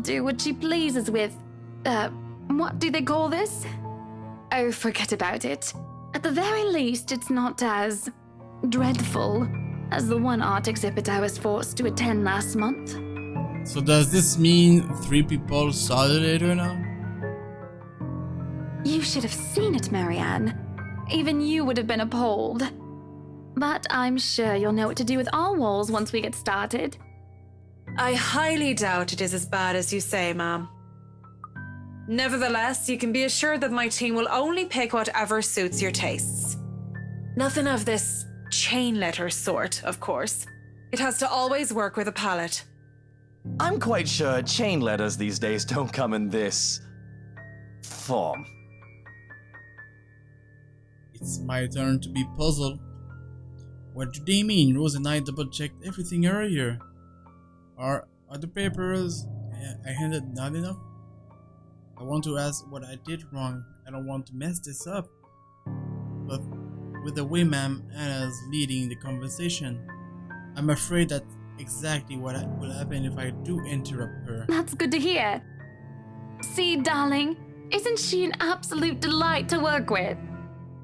do what she pleases with, what do they call this? Oh, forget about it. At the very least, it's not as dreadful as the one art exhibit I was forced to attend last month. So does this mean 3 people saw the letter now? You should have seen it, Marianne. Even you would have been appalled. But I'm sure you'll know what to do with our walls once we get started. I highly doubt it is as bad as you say, ma'am. Nevertheless, you can be assured that my team will only pick whatever suits your tastes. Nothing of this chain letter sort, of course. It has to always work with a palette. I'm quite sure chain letters these days don't come in this form. It's my turn to be puzzled. What do they mean? Rose and I double-checked everything earlier. Are the papers I handed not enough? I want to ask what I did wrong. I don't want to mess this up. But with the way Ma'am Anna's leading the conversation, I'm afraid that's exactly what will happen if I do interrupt her. That's good to hear. See, darling, isn't she an absolute delight to work with?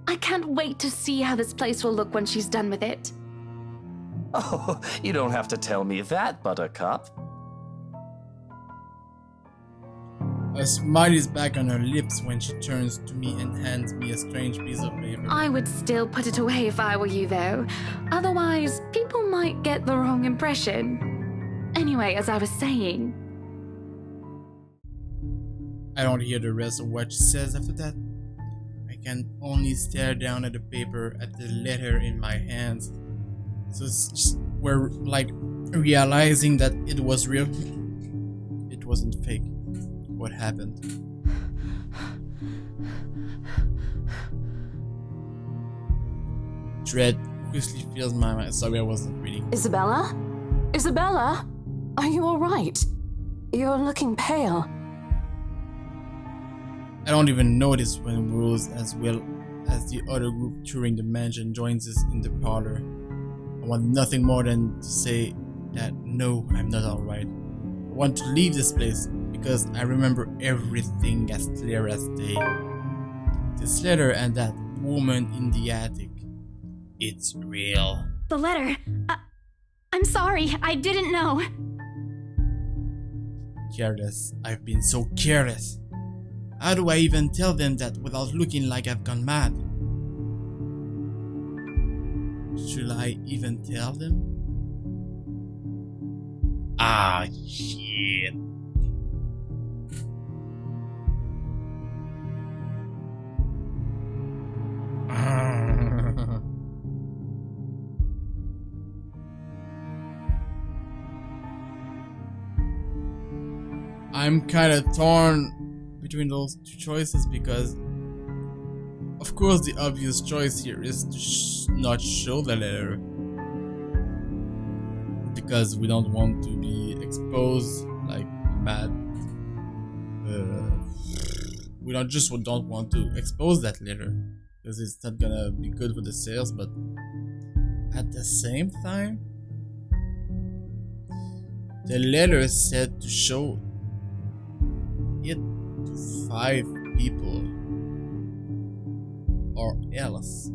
I can't wait to see how this place will look when she's done with it. Oh, you don't have to tell me that, Buttercup. A smile is back on her lips when she turns to me and hands me a strange piece of paper. I would still put it away if I were you, though. Otherwise, people might get the wrong impression. Anyway, as I was saying... I don't hear the rest of what she says after that. I can only stare down at the paper, at the letter in my hands. So we're like realizing that it was real. It wasn't fake. What happened? Dread quickly fills my mind. Sorry, I wasn't reading. Isabella? Isabella? Are you alright? You're looking pale. I don't even notice when Rose, as well as the other group touring the mansion, joins us in the parlor. I want nothing more than to say that no, I'm not alright. I want to leave this place because I remember everything as clear as day. This letter and that woman in the attic. It's real. The letter. I'm sorry, I didn't know. Careless. I've been so careless. How do I even tell them that without looking like I've gone mad? Should I even tell them? Ah, shit. I'm kind of torn between those two choices because, of course, the obvious choice here is to not show the letter because we don't want to be exposed like bad. We don't want to expose that letter because it's not gonna be good for the sales. But at the same time, the letter said to show it to 5 people or else.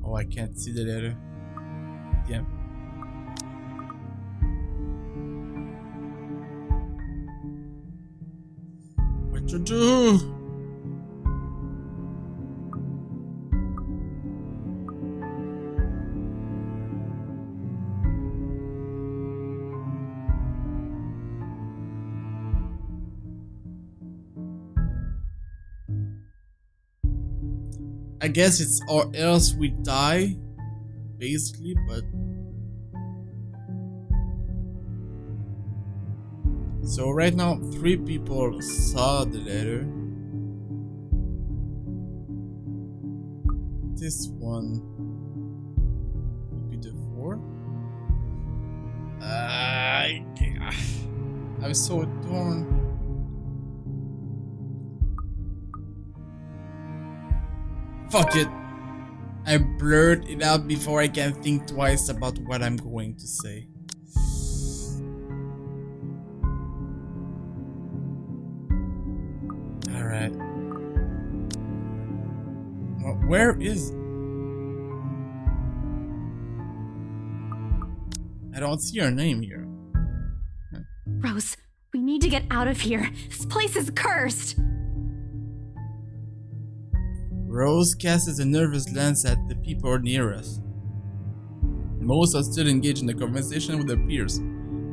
Oh, I can't see the letter. Damn. What to do? I guess it's or else we die, basically, but so right now 3 people saw the letter. This one would be the 4. I'm so torn. Fuck it. I blurt it out before I can think twice about what I'm going to say. Alright. Well, where is... I don't see her name here. Rose, we need to get out of here. This place is cursed. Rose casts a nervous glance at the people near us. Most are still engaged in a conversation with their peers,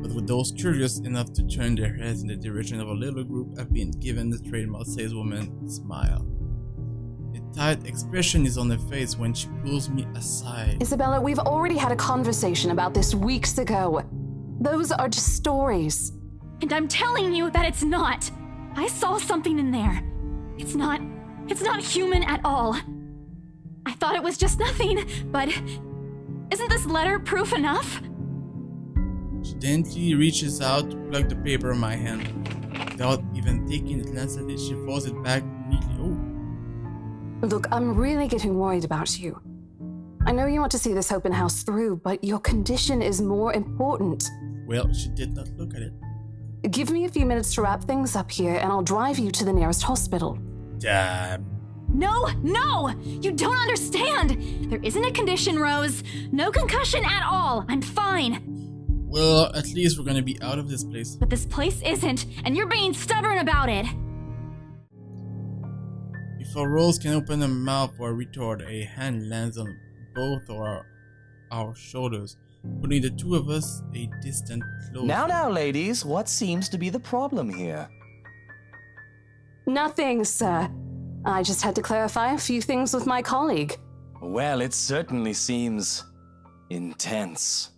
but with those curious enough to turn their heads in the direction of a little group have been given the trademark saleswoman smile. A tight expression is on her face when she pulls me aside. Isabella, we've already had a conversation about this weeks ago. Those are just stories. And I'm telling you that it's not. I saw something in there. It's not human at all. I thought it was just nothing, but isn't this letter proof enough? She daintily reaches out to plug the paper in my hand. Without even taking a glance at it, she folds it back neatly. Oh. Look, I'm really getting worried about you. I know you want to see this open house through, but your condition is more important. Well, she did not look at it. Give me a few minutes to wrap things up here, and I'll drive you to the nearest hospital. Damn. No! You don't understand! There isn't a condition, Rose. No concussion at all. I'm fine. Well, at least we're gonna be out of this place. But this place isn't, and you're being stubborn about it. Before Rose can open her mouth for a retort, a hand lands on both our shoulders, putting the two of us a distant close. Now, ladies, what seems to be the problem here? Nothing, sir. I just had to clarify a few things with my colleague. Well, it certainly seems intense.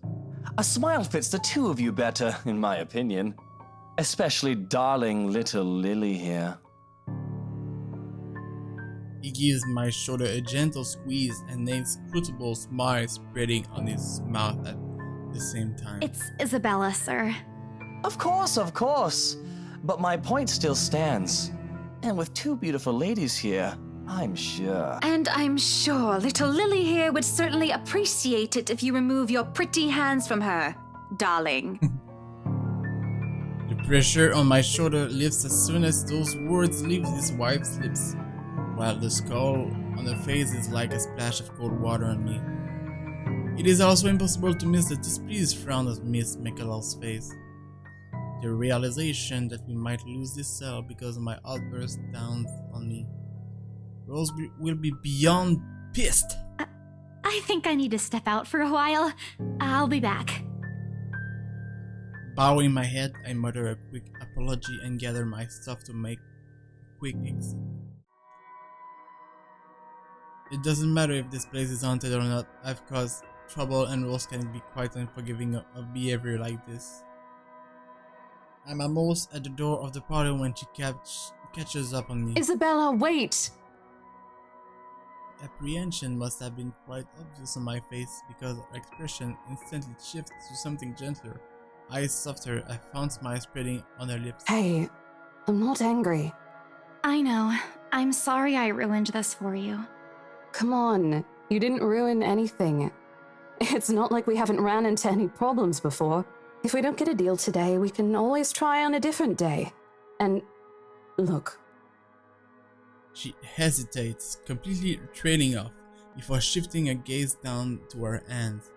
A smile fits the two of you better, in my opinion. Especially darling little Lily here. He gives my shoulder a gentle squeeze and an inscrutable smile spreading on his mouth at the same time. It's Isabella, sir. Of course. But my point still stands. And with two beautiful ladies here, I'm sure. And I'm sure little Lily here would certainly appreciate it if you remove your pretty hands from her, darling. The pressure on my shoulder lifts as soon as those words leave his wife's lips, while the skull on her face is like a splash of cold water on me. It is also impossible to miss the displeased frown on Miss McCullough's face. The realization that we might lose this cell because of my outburst downs on me. Rose will be beyond pissed. I think I need to step out for a while. I'll be back. Bowing my head, I mutter a quick apology and gather my stuff to make a quick exit. It doesn't matter if this place is haunted or not. I've caused trouble and Rose can be quite unforgiving of behavior like this. I'm almost at the door of the party when she catches up on me. Isabella, wait! Apprehension must have been quite obvious on my face because her expression instantly shifts to something gentler. Eyes softer, a fond smile spreading on her lips. Hey, I'm not angry. I know. I'm sorry I ruined this for you. Come on, you didn't ruin anything. It's not like we haven't ran into any problems before. If we don't get a deal today, we can always try on a different day. And look. She hesitates, completely trailing off, before shifting her gaze down to her hands.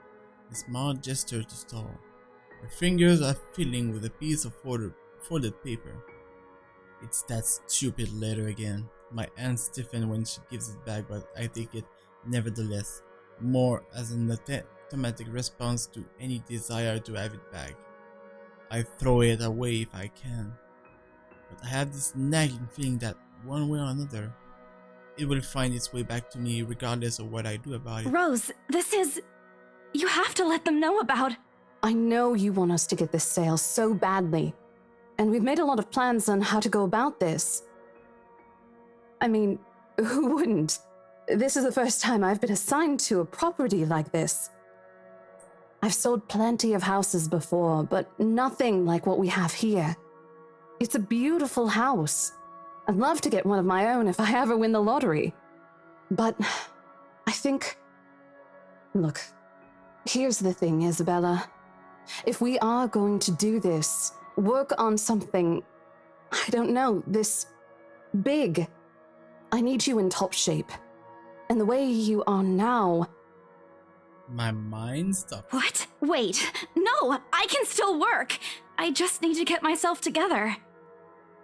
A small gesture to stall. Her fingers are fiddling with a piece of folded paper. It's that stupid letter again. My hands stiffen when she gives it back, but I take it nevertheless, more as an automatic response to any desire to have it back. I throw it away if I can, but I have this nagging feeling that one way or another, it will find its way back to me regardless of what I do about it. Rose, you have to let them know about. I know you want us to get this sale so badly, and we've made a lot of plans on how to go about this. I mean, who wouldn't? This is the first time I've been assigned to a property like this. I've sold plenty of houses before, but nothing like what we have here. It's a beautiful house. I'd love to get one of my own if I ever win the lottery. But I think... Look, here's the thing, Isabella. If we are going to do this, work on something, I don't know, this big, I need you in top shape. And the way you are now... My mind stopped. What? Wait. No, I can still work. I just need to get myself together.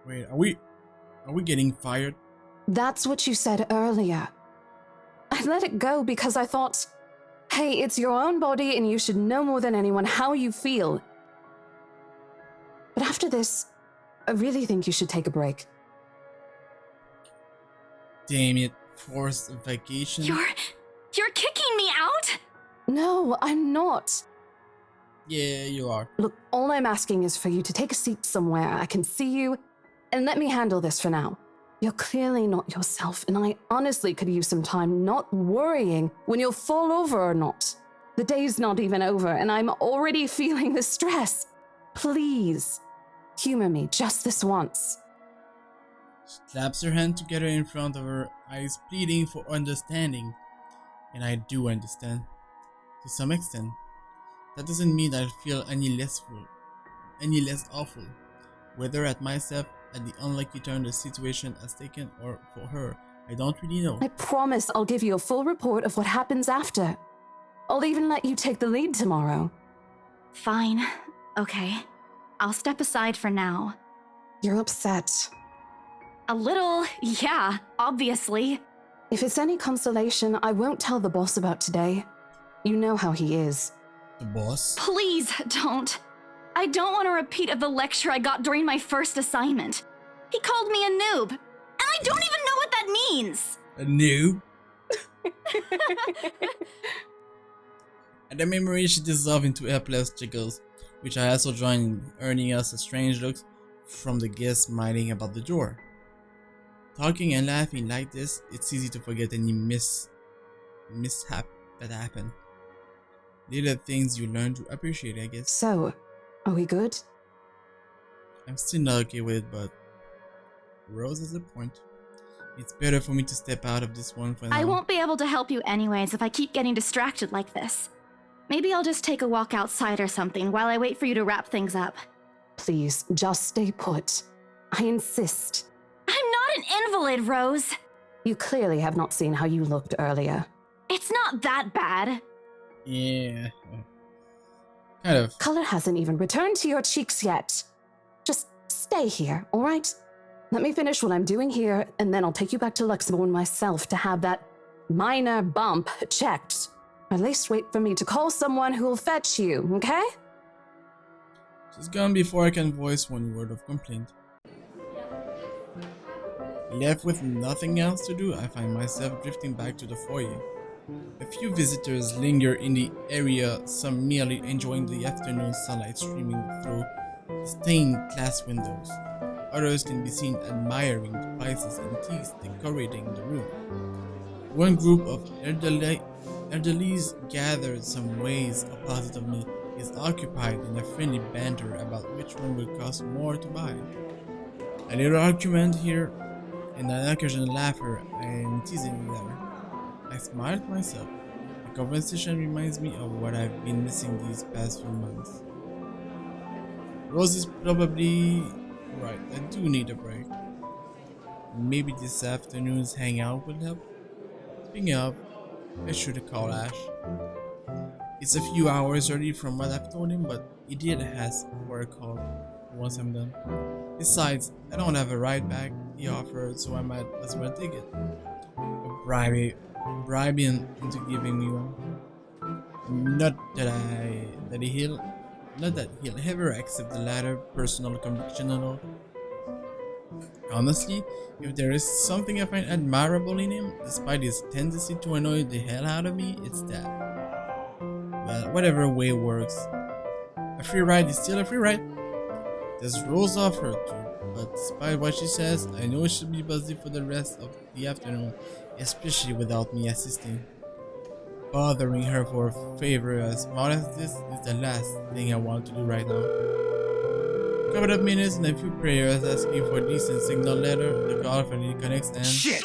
Wait, are we getting fired? That's what you said earlier. I let it go because I thought, hey, it's your own body and you should know more than anyone how you feel. But after this, I really think you should take a break. Damn it, forced vacation. You're kicking me out? No, I'm not. Yeah, you are. Look, all I'm asking is for you to take a seat somewhere I can see you, and let me handle this for now. You're clearly not yourself, and I honestly could use some time not worrying when you'll fall over or not. The day's not even over, and I'm already feeling the stress. Please, humor me just this once. She claps her hand together in front of her, eyes pleading for understanding. And I do understand. To some extent. That doesn't mean I feel any less awful. Whether at myself, at the unlucky turn the situation has taken, or for her, I don't really know. I promise I'll give you a full report of what happens after. I'll even let you take the lead tomorrow. Fine. Okay. I'll step aside for now. You're upset. A little, yeah, obviously. If it's any consolation, I won't tell the boss about today. You know how he is. The boss? Please don't. I don't want a repeat of the lecture I got during my first assignment. He called me a noob, and I don't even know what that means. A noob? At the memory, she dissolved into helpless jiggles, which I also joined in, earning us a strange looks from the guests miling about the door. Talking and laughing like this, it's easy to forget any mishap that happened. Little things you learn to appreciate, I guess. So, are we good? I'm still not okay with it, but Rose has a point. It's better for me to step out of this one for now. I won't be able to help you anyways if I keep getting distracted like this. Maybe I'll just take a walk outside or something while I wait for you to wrap things up. Please, just stay put. I insist. I'm not an invalid, Rose. You clearly have not seen how you looked earlier. It's not that bad. Yeah. Kind of. Color hasn't even returned to your cheeks yet. Just stay here, all right? Let me finish what I'm doing here, and then I'll take you back to Luxembourg myself to have that minor bump checked. Or at least wait for me to call someone who'll fetch you, okay? She's gone before I can voice one word of complaint. Left with nothing else to do, I find myself drifting back to the foyer. A few visitors linger in the area, some merely enjoying the afternoon sunlight streaming through the stained glass windows. Others can be seen admiring the spices and teas decorating the room. One group of elderlies gathered some ways opposite of me is occupied in a friendly banter about which one will cost more to buy. A little argument here and an occasional laughter and teasing there. I smiled to myself. The conversation reminds me of what I've been missing these past few months. Rose is probably right. I do need a break. Maybe this afternoon's hangout will help. Speaking of, I should call Ash. It's a few hours early from what I've told him, but he did ask for a call once I'm done. Besides, I don't have a ride back, he offered, so I might as well take it. Bribe him into giving me one. Not that he'll ever accept the latter personal conviction at all. Honestly, if there is something I find admirable in him, despite his tendency to annoy the hell out of me, it's that. Well, whatever way works. A free ride is still a free ride. There's Rose off her too, but despite what she says, I know she'll be busy for the rest of the afternoon, especially without me assisting. Bothering her for a favor as small as this is the last thing I want to do right now. A couple of minutes and a few prayers asking for a decent signal later, the call finally connects and... Shit!